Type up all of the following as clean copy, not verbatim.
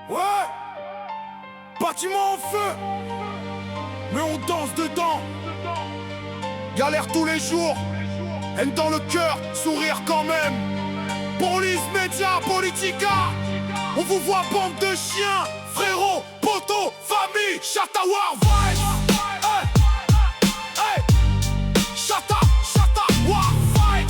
Ouais, bâtiment en feu, mais on danse dedans. Galère tous les jours, haine dans le cœur, sourire quand même. Police, médias, politica, on vous voit bande de chiens. Frérot, poteau, famille, Chatawar vibes. Hey, hey, Chatawar vibes.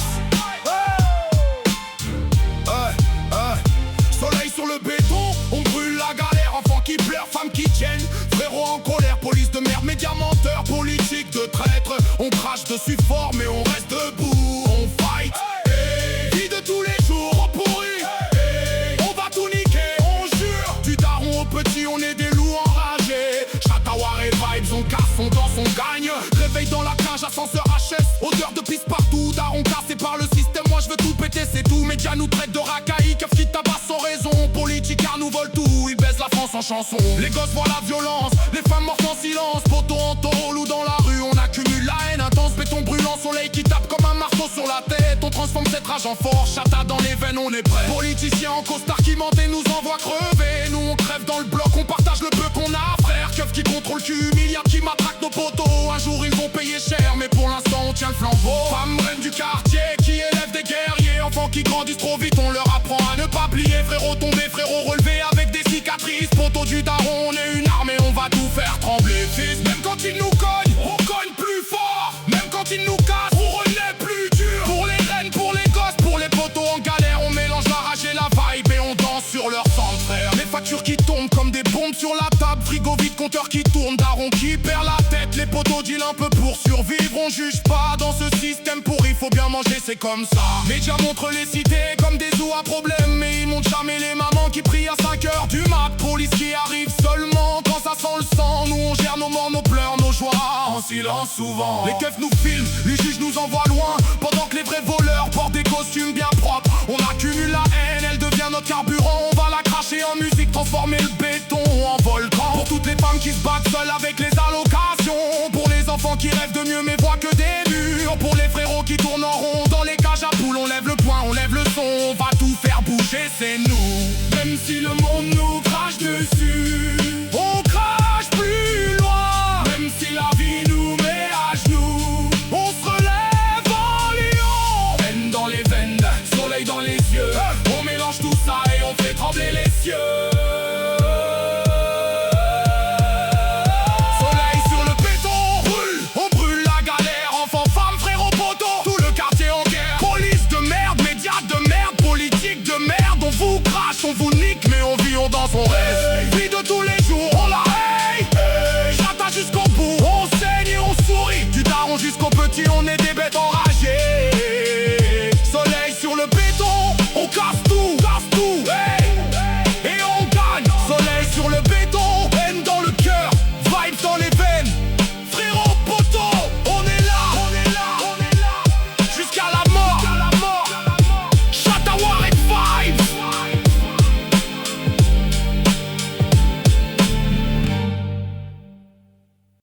Soleil sur le béton, on brûle la galère. Enfants qui pleurent, femmes qui tiennent. Frérot en colère, police de merde, médias menteurs, politique de traître. On crache dessus fort mais on reste debout. On fight, vie de tous les jours, on pourrit. On va tout niquer, on jure. Du daron au petit, on est des loups enragés. Chatawar et vibes, on casse, on danse, on gagne. Réveil dans la cage, ascenseur HS. Odeur de pisse partout, daron cassé par le système. Moi je veux tout péter, c'est tout. Médias nous traitent de racailles, keuf qui tabasse sans raison. Politicards nous volent tout, ils baissent la France en chanson. Les gosses voient la violence, les femmes mortes en silence. Poteau en tôle ou dans la rue, on accumule la haine intense. Béton brûlant, soleil qui tape comme un marteau sur la tête. On transforme cette rage en force, chata dans les veines, on est prêt. Politiciens en costard qui mentent et nous envoient crever. Nous on crève dans le bloc, on partage le peu qu'on a, frère. Keuf qui contrôle cul, milliards qui matraquent nos poteaux. Un jour ils vont payer cher, mais pour l'instant on tient le flambeau. Femmes reines du quartier qui élèvent des guerriers. Enfants qui grandissent trop vite, on leur apprend à ne pas plier. Frérot tombé, frérot relevé avec des cicatrices. Poteau du daron, on est une armée, on va tout faire trembler. Fils, même quand ils nous cognent, on cogne plus fort. Même quand ils nous cassent, on relaie plus dur. Pour les reines, pour les gosses, pour les poteaux en galère, on mélange la rage et la vibe et on danse sur leur sang, frère. Les factures qui tombent comme des bombes sur la table. Frigo vide, compteur qui tourne, daron qui perd la tête. Les poteaux deal un peu pour survivre. On juge pas dans ce système pourri, faut bien manger, c'est comme ça. Médias montrent les cités comme des zoos à problème, mais ils montrent jamais les mamans qui prient à 5h du mat. Police qui arrive seulement quand ça sent le sang. Nous on gère nos morts, nos pleurs, nos joies en silence souvent. Les keufs nous filment, les juges nous envoient loin. Pendant que les vrais voleurs portent des costumes bien propres. On accumule la haine, elle devient notre carburant. On va la cracher en musique, transformer le béton en volcan. Pour toutes les femmes qui se battent seules avec les allocations. Pour les enfants qui rêvent de mieux mais voient que des murs. Pour les frérots qui tournent en rond dans les cages à poules. On lève le poing, on lève le son. On va tout faire bouger, c'est nous. Même si le monde nous crache dessus, on crache plus loin. Même si la vie nous met à genoux, on se relève en lion. Haine dans les veines, soleil dans les yeux. On mélange tout ça et on fait trembler les cieux. Soleil sur le béton, on brûle la galère. Enfants, femmes, frères, poteaux, tout le quartier en guerre. Police de merde, médias de merde, politique de merde. On vous crache, on vous nique, mais on vit, on danse, on reste. Vie de tous les jours, on la haye. Chata jusqu'au bout, on saigne et on sourit. Du daron jusqu'au petit, on est des bêtes en